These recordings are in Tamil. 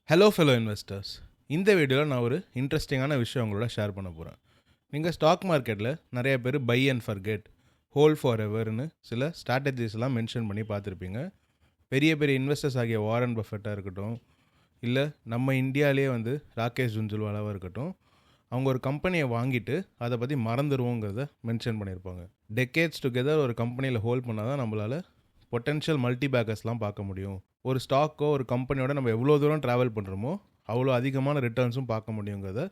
Hello fellow investors. இந்த வீடியோவில் நான் ஒரு இன்ட்ரெஸ்டிங்கான விஷயம் உங்களோட ஷேர் பண்ண போகிறேன். நீங்கள் ஸ்டாக் மார்க்கெட்டில் நிறைய பேர் பை அண்ட் ஃபர்கெட், ஹோல்ட் ஃபார் எவர்னு சில ஸ்ட்ராட்டஜிஸ்லாம் மென்ஷன் பண்ணி பார்த்துருப்பீங்க. பெரிய பெரிய இன்வெஸ்டர்ஸ் ஆகிய வாரன் பஃபெட்டாக இருக்கட்டும், இல்லை நம்ம இந்தியாவிலே ராகேஷ் ஜுன்ஜுன்வாலாவாக இருக்கட்டும், அவங்க ஒரு கம்பெனியை வாங்கிட்டு அதை பற்றி மறந்துடுவோங்கிறத மென்ஷன் பண்ணியிருப்பாங்க. டெக்கேட்ஸ் டுகெதர் ஒரு கம்பெனியில் ஹோல்ட் பண்ணால் தான் நம்மளால் பொட்டென்ஷியல் மல்டிபேக்கர்ஸ்லாம் பார்க்க முடியும். ஒரு ஸ்டாக்கோ ஒரு கம்பெனியோட நம்ம எவ்வளோ தூரம் ட்ராவல் பண்ணுறோமோ அவ்வளோ அதிகமான ரிட்டர்ன்ஸும் பார்க்க முடியுங்கிறத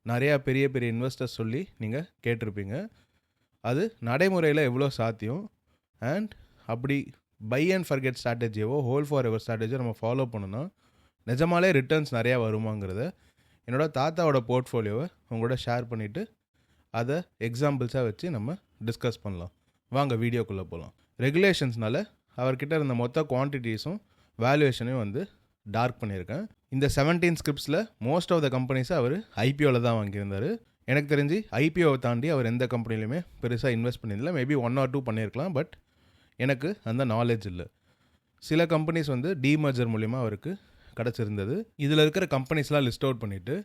நிறையா பெரிய பெரிய இன்வெஸ்டர்ஸ் சொல்லி நீங்கள் கேட்டிருப்பீங்க. அது நடைமுறையில் எவ்வளோ சாத்தியம், அண்ட் அப்படி பை அண்ட் ஃபர்கெட் ஸ்ட்ராட்டஜியவோ ஹோல்ட் ஃபார் எவர் ஸ்ட்ராட்டஜியோ நம்ம ஃபாலோ பண்ணோன்னா நிஜமாலே ரிட்டர்ன்ஸ் நிறையா வருமாங்கிறத என்னோடய தாத்தாவோட போர்ட்ஃபோலியோவை உங்களோட ஷேர் பண்ணிவிட்டு அதை எக்ஸாம்பிள்ஸாக வச்சு நம்ம டிஸ்கஸ் பண்ணலாம். வாங்க வீடியோக்குள்ளே போகலாம். ரெகுலேஷன்ஸ்னால அவர்கிட்ட இருந்த மொத்த குவான்டிட்டிஸும் வேல்யூவேஷனையும் டார்க் பண்ணியிருக்கேன். இந்த 17 ஸ்கிரிப்ட்ஸில் மோஸ்ட் ஆஃப் த கம்பெனிஸை அவர் ஐபிஓவில் தான் வாங்கியிருந்தார். எனக்கு தெரிஞ்சு ஐபிஓவை தாண்டி அவர் எந்த கம்பெனிலையுமே பெருசாக இன்வெஸ்ட் பண்ணியிருந்தில்ல. மேபி 1 or 2 பண்ணியிருக்கலாம், பட் எனக்கு அந்த நாலேஜ் இல்லை. சில கம்பெனிஸ் டீமர்ஜர் மூலிமா அவருக்கு கிடச்சிருந்தது. இதில் இருக்கிற கம்பெனிஸ்லாம் லிஸ்ட் அவுட் பண்ணிவிட்டு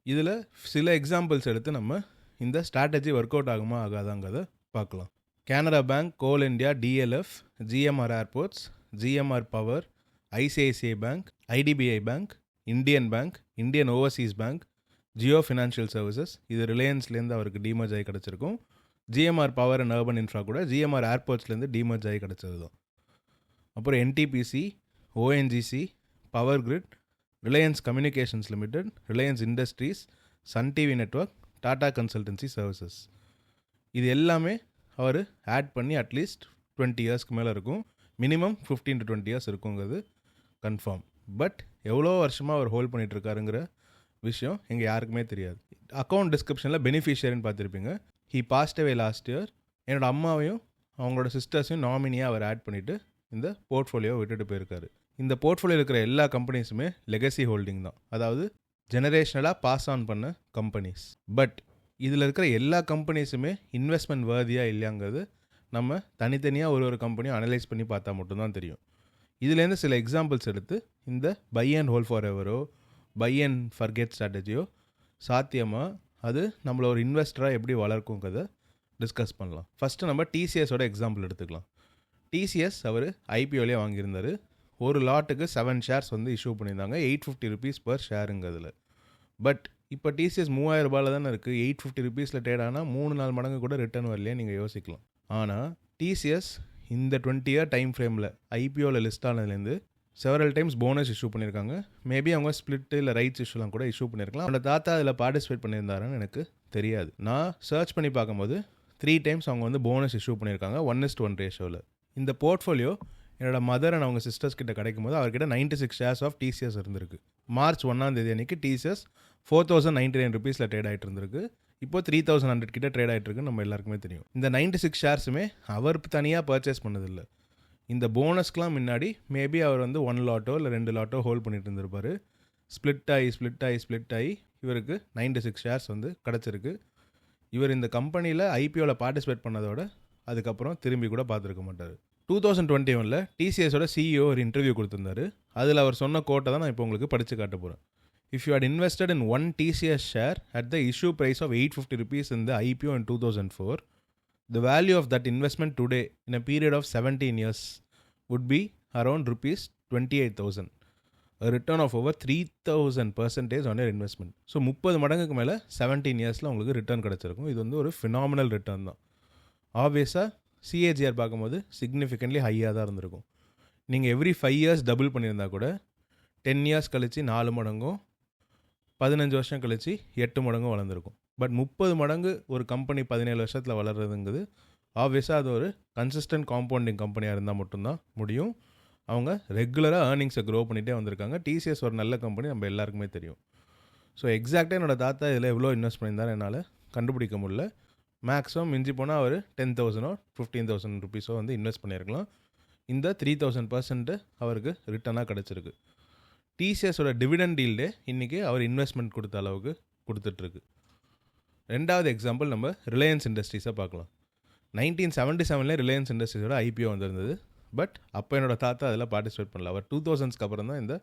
இதில் சில எக்ஸாம்பிள்ஸ் எடுத்து நம்ம இந்த ஸ்ட்ராட்டஜி ஒர்க் அவுட் ஆகுமா ஆகாதாங்கிறத பார்க்கலாம். Canara Bank, Coal India, DLF, GMR Airports, GMR Power, ICICI Bank, IDBI Bank, Indian Bank, Indian Overseas Bank, Jio Financial Services, இது ரிலையன்ஸ்லேருந்து அவருக்கு டீமர்ஜ் ஆகி கிடச்சிருக்கும். GMR power and urban Infra கூட ஜிஎம்ஆர் ஏர்போர்ட்ஸ்லேருந்து டீமர்ஜ் ஆகி கிடச்சது தான். அப்புறம் NTPC, ONGC, Power Grid, Reliance Communications Limited, Reliance Industries, Sun TV Network, Tata Consultancy Services, இது எல்லாமே அவர் ஆட் பண்ணி அட்லீஸ்ட் 20 இயர்ஸ்க்கு மேலே இருக்கும். மினிமம் 15 to 20 இயர்ஸ் இருக்குங்கிறது கன்ஃபார்ம். பட் எவ்வளோ வருஷமாக அவர் ஹோல்ட் பண்ணிகிட்ருக்காருங்கிற விஷயம் எங்கள் யாருக்குமே தெரியாது. அக்கௌண்ட் டிஸ்கிரிப்ஷனில் பெனிஃபிஷியரின்னு பார்த்துருப்பீங்க. He past away last year. என்னோடய அம்மாவையும் அவங்களோட சிஸ்டர்ஸையும் நாமினியாக அவர் ஆட் பண்ணிவிட்டு இந்த போர்ட்ஃபோலியோவை விட்டுட்டு போயிருக்காரு. இந்த போர்ட்ஃபோலியோ இருக்கிற எல்லா கம்பெனிஸுமே லெகசி ஹோல்டிங் தான், அதாவது ஜெனரேஷனலாக பாஸ் ஆன் பண்ண கம்பெனிஸ். பட் இதில் இருக்கிற எல்லா கம்பெனிஸுமே இன்வெஸ்ட்மெண்ட் வேர்தியாக இல்லையாங்கிறது நம்ம தனித்தனியாக ஒரு கம்பெனியும் அனலைஸ் பண்ணி பார்த்தா மட்டும்தான் தெரியும். இதுலேருந்து சில எக்ஸாம்பிள்ஸ் எடுத்து இந்த பை அண்ட் ஹோல்ட் ஃபார் எவரோ பை அண்ட் ஃபர்கெட் ஸ்ட்ராட்டஜியோ சாத்தியமாக அது நம்மளை ஒரு இன்வெஸ்டராக எப்படி வளர்க்குங்கிறத டிஸ்கஸ் பண்ணலாம். ஃபஸ்ட்டு நம்ம டிசிஎஸோட எக்ஸாம்பிள் எடுத்துக்கலாம். டிசிஎஸ் அவர் ஐபிஓலேயே வாங்கியிருந்தார். ஒரு லாட்டுக்கு 7 ஷேர்ஸ் இஷ்யூ பண்ணியிருந்தாங்க. 850 rupees பர் ஷேருங்கிறதுல. பட் இப்போ டிசிஎஸ் 3000 ரூபாயில் தானே இருக்குது. 850 rupeesல ட்ரேட் ஆனால் 3-4 மடங்கு கூட ரிட்டர்ன் வரலையே நீங்கள் யோசிக்கலாம். ஆனால் டிசிஎஸ் இந்த 20 year டைம் ஃப்ரேமில் ஐபிஓவில் லிஸ்ட் ஆனதுலேருந்து செவரல் டைம்ஸ் போனஸ் இஷ்யூ பண்ணியிருக்காங்க. மேபி அவங்க ஸ்பிளிட் இல்லை ரைட்ஸ் இஷ்யூலாம் கூட இஷ்யூ பண்ணியிருக்கலாம். அவனோட தாத்தா அதில் பார்ட்டிசிபேட் பண்ணியிருந்தாருன்னு எனக்கு தெரியாது. நான் சர்ச் பண்ணி பார்க்கும்போது 3 times அவங்க போனஸ் இஷ்யூ பண்ணியிருக்காங்க 1:1 ரேஷியோவில். இந்த போர்ட்ஃபோலியோ என்னோட மதர் அண்ட் அவங்க சிஸ்டர்ஸ் கிட்ட கிடைக்கும் போது அவர்கிட்ட 96 shares ஆஃப் டிசிஎஸ் இருந்திருக்கு. மார்ச் 1 அன்னைக்கு டிசிஎஸ் 4099 rupeesல ட்ரேட் ஆகிட்டு இருந்திருக்கு. இப்போ 3100 கிட்ட ட்ரேட் ஆகிட்டு இருக்குன்னு நம்ம எல்லாருக்குமே தெரியும். இந்த 96 ஷேர்ஸுமே அவர் தனியாக பர்ச்சேஸ் பண்ணதில்லை. இந்த போனஸ்க்கெலாம் முன்னாடி மேபி அவர் 1 லாட்டோ இல்லை 2 லாட்டோ ஹோல்ட் பண்ணிட்டு இருந்திருப்பார். ஸ்ப்ளிட் ஆகி இவருக்கு 96 ஷேர்ஸ் கிடச்சிருக்கு. இவர் இந்த கம்பெனியில் ஐபிஓவில் பார்ட்டிசிபேட் பண்ணதோட அதுக்கப்புறம் திரும்பி கூட பார்த்துருக்க மாட்டார். 2021 டிசிஎஸோட சிஇஓ ஒரு இன்டர்வியூ கொடுத்துருந்தாரு. அதில் அவர் சொன்ன கோட்டை தான் நான் இப்போ உங்களுக்கு படித்து காட்ட போகிறேன். If you had invested in one TCS share at the issue price of 850 rupees in the IPO in 2004, the value of that investment today in a period of 17 years would be around rupees 28,000. A return of over 3,000% on your investment. So 30 மடங்குக்கு மேலே 17 இயர்ஸில் உங்களுக்கு ரிட்டர்ன் கிடச்சிருக்கும். இது ஒரு ஃபினாமினல் ரிட்டர்ன் தான். ஆப்வியஸாக சிஏஜிஆர் பார்க்கும்போது சிக்னிஃபிகண்ட்லி ஹையாக தான் இருந்திருக்கும். நீங்கள் எவ்ரி 5 years டபுள் பண்ணியிருந்தா கூட 10 years கழித்து 4 மடங்கும் 15 வருஷம் கழித்து 8 மடங்கும் வளர்ந்துருக்கும். பட் 30 மடங்கு ஒரு கம்பெனி 17 வருஷத்தில் வளர்கிறதுங்கிறது ஆப்வியஸாக அது ஒரு கன்சிஸ்டன்ட் காம்பவுண்டிங் கம்பெனியாக இருந்தால் மட்டும்தான் முடியும். அவங்க ரெகுலராக ஏர்னிங்ஸை க்ரோ பண்ணிகிட்டே வந்திருக்காங்க. டிசிஎஸ் ஒரு நல்ல கம்பெனி, நம்ம எல்லாருக்குமே தெரியும். ஸோ எக்ஸாக்டாக என்னோடய தாத்தா இதில் எவ்வளோ இன்வெஸ்ட் பண்ணியிருந்தாரு என்னால் கண்டுபிடிக்க முடியல. மேக்ஸிமம் மிஞ்சி போனால் அவர் 10,000 or 15,000 rupees இன்வெஸ்ட் பண்ணியிருக்கலாம். இந்த 3000% அவருக்கு ரிட்டர்னாக கிடச்சிருக்கு. டிசிஎஸோட டிவிடெண்ட் டீல்டே இன்றைக்கி அவர் இன்வெஸ்ட்மெண்ட் கொடுத்த அளவுக்கு கொடுத்துட்ருக்கு. ரெண்டாவது எக்ஸாம்பிள் நம்ம ரிலையன்ஸ் இண்டஸ்ட்ரீஸை பார்க்கலாம். 1977 ரிலையன்ஸ் இண்டஸ்ட்ரீஸோட ஐபிஓ வந்திருந்தது. பட் அப்போ என்னோடய தாத்தா அதில் பார்ட்டிசிபேட் பண்ணல. அவர் 2000s அப்புறம் தான் இந்த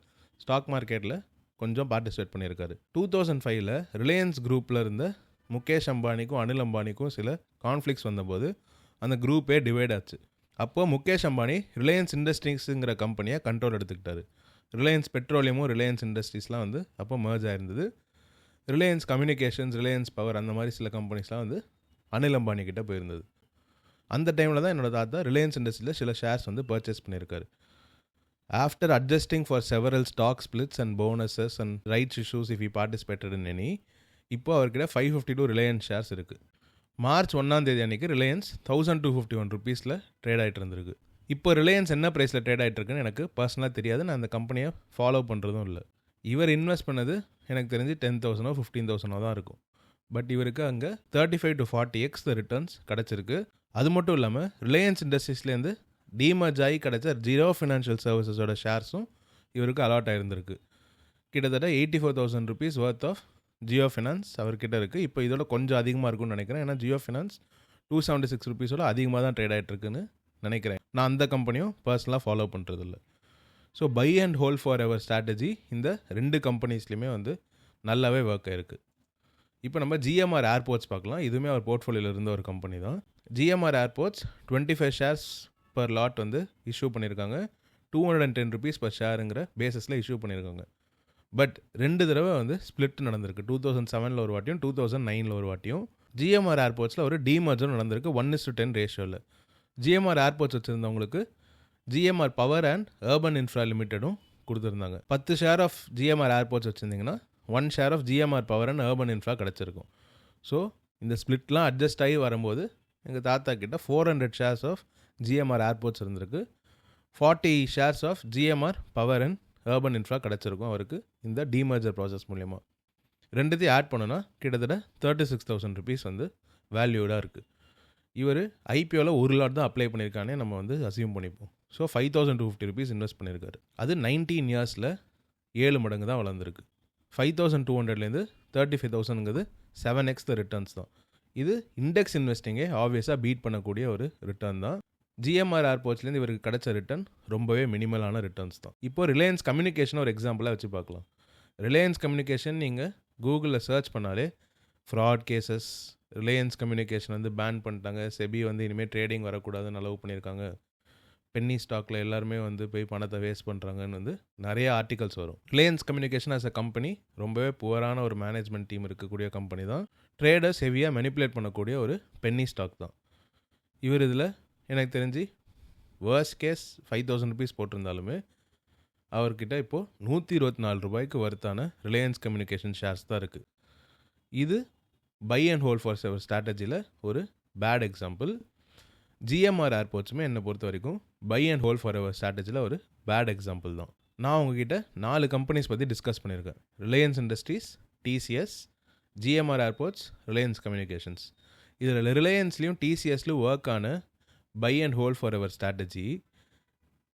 ஸ்டாக் மார்க்கெட்டில் கொஞ்சம் பார்ட்டிசிபேட் பண்ணியிருக்காரு. 2005ல் ரிலையன்ஸ் குரூப்பில் இருந்த முகேஷ் அம்பானிக்கும் அனில் அம்பானிக்கும் சில கான்ஃப்ளிக்ஸ் வந்தபோது அந்த குரூப்பே டிவைட் ஆச்சு. அப்போது முகேஷ் அம்பானி ரிலையன்ஸ் இண்டஸ்ட்ரீஸுங்கிற கம்பெனியை கண்ட்ரோல் எடுத்துக்கிட்டாரு. ரிலையன்ஸ் பெட்ரோலியமும் ரிலையன்ஸ் இண்டஸ்ட்ரீஸ்லாம் வந்து அப்போ மர்ஜ் ஆயிருந்தது. ரிலையன்ஸ் கம்யூனிகேஷன்ஸ், ரிலையன்ஸ் பவர் அந்த மாதிரி சில கம்பெனிஸ்லாம் வந்து அனில் அம்பானி கிட்டே போயிருந்தது. அந்த டைமில் தான் என்னோட தாத்தா ரிலையன்ஸ் இண்டஸ்ட்ரியில் சில ஷேர்ஸ் வந்து பர்ச்சேஸ் பண்ணியிருக்காரு. After adjusting for several stock splits and bonuses and rights issues if he participated in any, இப்போ அவர்கிட்ட 552 ரிலையன்ஸ் ஷேர்ஸ் இருக்குது. மார்ச் 1 அன்றைக்கி ரிலையன்ஸ் 1251 ருபீஸில் ட்ரேட் ஆகிட்டு இருந்திருக்கு. இப்போ ரிலையன்ஸ் என்ன ப்ரைஸில் ட்ரேட் ஆகிட்டு இருக்குன்னு எனக்கு பர்சனலாக தெரியாது. நான் அந்த கம்பெனியை ஃபாலோ பண்ணுறதும் இல்லை. இவர் இன்வெஸ்ட் பண்ணது எனக்கு தெரிஞ்சு 10,000 15,000 தான் இருக்கும். பட் இவருக்கு அங்கே 35 to 40x ரிட்டர்ன்ஸ் கிடச்சிருக்கு. அது மட்டும் இல்லாமல் ரிலையன்ஸ் இண்டஸ்ட்ரீஸ்லேருந்து டீமர்ஜ் ஆகி கிடச்ச ஜீரோ ஃபினான்ஷியல் சர்வீசஸோட ஷேர்ஸும் இவருக்கு அலாட் ஆகிருந்திருக்கு. கிட்டத்தட்ட 84,000 rupees worth of Jio Finance அவர்கிட்ட இருக்குது. இப்போ இதோட கொஞ்சம் அதிகமாக இருக்கும்னு நினைக்கிறேன். ஏன்னா ஜியோ ஃபினான்ஸ் 276 ருபீஸோட அதிகமாக தான் ட்ரேட் ஆகிட்டுருக்குன்னு நினைக்கிறேன். நான் அந்த கம்பெனியும் பர்சனலாக ஃபாலோ பண்ணுறதில்ல. So buy and hold forever strategy இந்த 2 கம்பெனிஸ்லையுமே வந்து நல்லாவே ஒர்க் ஆகிருக்கு. இப்போ நம்ம ஜிஎம்ஆர் ஏர்போர்ட்ஸ் பார்க்கலாம். இதுவுமே அவர் போர்ட்ஃபோலியோவில் இருந்த ஒரு கம்பெனி தான். GMR airports 25 shares per lot வந்து இஷ்யூ பண்ணியிருக்காங்க. 210 ருபீஸ் பர் ஷேருங்கிற பேசிஸில் இஷ்யூ பண்ணியிருக்காங்க. பட் 2 தடவை வந்து ஸ்பிளிட் நடந்திருக்கு. 2007 ஒரு வாட்டியும் 2009 ஒரு வாட்டியும். ஜிஎம்ஆர் ஏர்போர்ட்ஸில் ஒரு டீமர்ஜரும் நடந்திருக்கு 1:10 ரேஷியோவில். ஜிஎம்ஆர் ஏர்போர்ட்ஸ் வச்சுருந்தவங்களுக்கு GMR power and urban Infra லிமிட்டடும் கொடுத்துருந்தாங்க. 10 ஷேர் ஆஃப் ஜிஎம்ஆர் ஏர்போர்ட்ஸ் வச்சுருந்தீங்கன்னா 1 share of GMR power and urban infra கிடச்சிருக்கும். ஸோ இந்த ஸ்பிளிட்லாம் அட்ஜஸ்ட் ஆகி வரும்போது எங்கள் தாத்தா கிட்ட 400 ஷேர்ஸ் ஆஃப் ஜிஎம்ஆர் ஏர்போர்ட்ஸ் இருந்திருக்கு. 40 shares of GMR power and urban infra கிடச்சிருக்கும் அவருக்கு இந்த டீமர்ஜர் ப்ராசஸ் மூலயமா. ரெண்டுத்தையும் ஆட் பண்ணோன்னா கிட்டத்தட்ட 36,000 ருபீஸ் வந்து வேல்யூடாக இருக்குது. இவர் ஐபிஓவில் ஒரு லாட் தான் அப்ளை பண்ணியிருக்கானே நம்ம வந்து அசியூம் பண்ணிப்போம். ஸோ 5,250 ருபீஸ் இன்வெஸ்ட் பண்ணியிருக்காரு. அது 19 இயர்ஸில் 7 மடங்கு தான் வளர்ந்துருக்கு. 5,200லேருந்து 35,000ங்கிறது 7x ரிட்டர்ன்ஸ் தான். இது இண்டெக்ஸ் இன்வெஸ்டிங்கே ஆப்வியஸாக பீட் பண்ணக்கூடிய ஒரு ரிட்டர்ன் தான். ஜிஎம்ஆர் ஏர்போர்ட்ஸ்லேருந்து இவருக்கு கிடைச்ச ரிட்டர்ன் ரொம்பவே மினிமலான ரிட்டர்ன்ஸ் தான். இப்போது ரிலையன்ஸ் கம்யூனிகேஷன் ஒரு எக்ஸாம்பிளாக வச்சு பார்க்கலாம். ரிலையன்ஸ் கம்யூனிகேஷன் நீங்கள் கூகுளில் சர்ச் பண்ணாலே ஃப்ராட் கேசஸ், ரிலையன்ஸ் கம்யூனிகேஷன் வந்து பேன் பண்ணிட்டாங்க, செபி வந்து இனிமேல் ட்ரேடிங் வரக்கூடாதுன்னு அலோவ் பண்ணியிருக்காங்க, பென்னி ஸ்டாக்கில் எல்லாருமே வந்து போய் பணத்தை வேஸ்ட் பண்ணுறாங்கன்னு வந்து நிறைய ஆர்டிகல்ஸ் வரும். Reliance communication as a company ரொம்பவே புவரான ஒரு மேனேஜ்மெண்ட் டீம் இருக்கக்கூடிய கம்பெனி தான். ட்ரேடர்ஸ் ஹெவியாக மெனிப்புலேட் பண்ணக்கூடிய ஒரு பென்னி ஸ்டாக் தான். இவர் இதில் எனக்கு தெரிஞ்சு வேர்ஸ்ட் கேஸ் 5,000 ருபீஸ் போட்டிருந்தாலுமே அவர்கிட்ட இப்போது 124 ரூபாய்க்கு வர்த்தான ரிலையன்ஸ் கம்யூனிகேஷன் ஷேர்ஸ் தான் இருக்குது. இது பை அண்ட் ஹோல்ட் ஃபார் செவர் ஸ்ட்ராட்டஜியில் ஒரு பேட் எக்ஸாம்பிள். ஜிஎம்ஆர் ஏர்போர்ட்ஸுமே என்னை பொறுத்த வரைக்கும் buy and hold forever ஸ்ட்ராட்டஜியில் ஒரு பேட் எக்ஸாம்பிள் தான். நான் உங்ககிட்ட 4 கம்பெனிஸ் பற்றி டிஸ்கஸ் பண்ணியிருக்கேன். Reliance Industries, TCS, GMR Airports, Reliance Communications. இதில் ரிலையன்ஸ்லேயும் டிசிஎஸ்லையும் ஒர்க் ஆன buy and hold forever strategy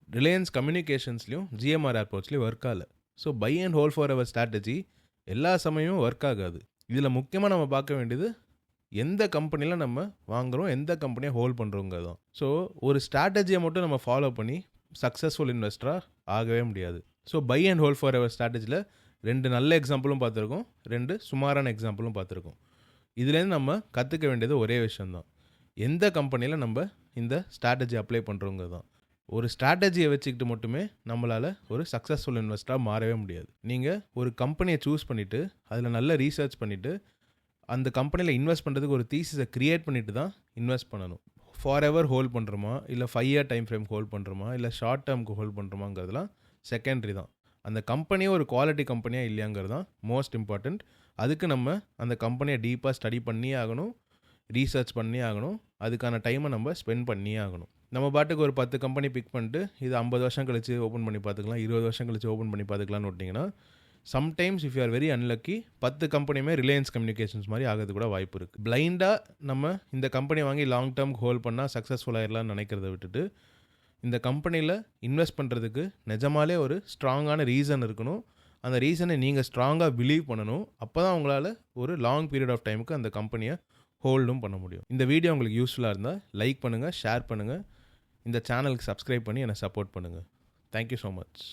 Reliance கம்யூனிகேஷன்ஸ்லையும் ஜிஎம்ஆர் ஏர்போர்ட்ஸ்லையும் ஒர்க் ஆகலை. So buy and hold forever strategy எல்லா சமயமும் ஒர்க் ஆகாது. இதில் முக்கியமாக நம்ம பார்க்க வேண்டியது எந்த கம்பெனியில் நம்ம வாங்குகிறோம், எந்த கம்பெனியை ஹோல்ட் பண்ணுறோங்க தான். ஸோ ஒரு ஸ்ட்ராட்டஜியை மட்டும் நம்ம ஃபாலோ பண்ணி சக்ஸஸ்ஃபுல் இன்வெஸ்டராக ஆகவே முடியாது. So buy and hold forever ஸ்ட்ராட்டஜியில் 2 நல்ல எக்ஸாம்பிளும் பார்த்துருக்கோம், 2 சுமாரான எக்ஸாம்பிளும் பார்த்துருக்கோம். இதுலேருந்து நம்ம கற்றுக்க வேண்டியது ஒரே விஷயந்தான், எந்த கம்பெனியில் நம்ம இந்த ஸ்ட்ராட்டஜி அப்ளை பண்ணுறவங்க தான். ஒரு ஸ்ட்ராட்டஜியை வச்சுக்கிட்டு மட்டுமே நம்மளால் ஒரு சக்ஸஸ்ஃபுல் இன்வெஸ்டராக மாறவே முடியாது. நீங்கள் ஒரு கம்பெனியை சூஸ் பண்ணிவிட்டு அதில் நல்ல ரீசர்ச் பண்ணிவிட்டு அந்த கம்பெனியில் இன்வெஸ்ட் பண்ணுறதுக்கு ஒரு தீசிஸை க்ரியேட் பண்ணிவிட்டு தான் இன்வெஸ்ட் பண்ணணும். ஃபார் எவர் ஹோல்ட் பண்ணுறோமா, இல்லை 5 இயர் டைம் ஃப்ரேம் ஹோல்ட் பண்ணுறோமா, இல்லை ஷார்ட் டேர்முக்கு ஹோல்ட் பண்ணுறோமாங்கிறதுலாம் செகண்டரி தான். அந்த கம்பெனியே ஒரு குவாலிட்டி கம்பெனியாக இல்லையாங்கிறது தான் மோஸ்ட் இம்பார்ட்டண்ட். அதுக்கு நம்ம அந்த கம்பெனியை டீப்பாக ஸ்டடி பண்ணியே ஆகணும், ரீசர்ச் பண்ணியே ஆகணும், அதுக்கான டைமை நம்ம ஸ்பெண்ட் பண்ணியே ஆகணும். நம்ம பாட்டுக்கு ஒரு 10 கம்பெனி பிக் பண்ணிட்டு இது 50 வருஷம் கழிச்சு ஓப்பன் பண்ணி பார்த்துக்கலாம், 20 வருஷம் கழிச்சு ஓப்பன் பண்ணி பார்த்துக்கலான்னு விட்டிங்கன்னா sometimes if you are very unlucky 10 கம்பெனியுமே ரிலையன்ஸ் கம்யூனிகேஷன்ஸ் மாதிரி ஆகிறது கூட வாய்ப்பு இருக்குது. பிளைண்டாக நம்ம இந்த கம்பெனி வாங்கி லாங் டேர்முக்கு ஹோல்ட் பண்ணால் சக்ஸஸ்ஃபுல் ஆகிடலான்னு நினைக்கிறத விட்டுட்டு இந்த கம்பெனியில் இன்வெஸ்ட் பண்ணுறதுக்கு நிஜமாலே ஒரு ஸ்ட்ராங்கான ரீசன் இருக்கணும். அந்த ரீசனை நீங்கள் ஸ்ட்ராங்காக பிலீவ் பண்ணணும். அப்போ தான் உங்களால் ஒரு லாங் பீரியட் ஆஃப் டைமுக்கு அந்த கம்பெனியை ஹோல்டும் பண்ண முடியும். இந்த வீடியோ உங்களுக்கு யூஸ்ஃபுல்லாக இருந்தால் லைக் பண்ணுங்கள், ஷேர் பண்ணுங்கள், இந்த சேனலுக்கு சப்ஸ்கிரைப் பண்ணி என்னை சப்போர்ட் பண்ணுங்கள். Thank you so much.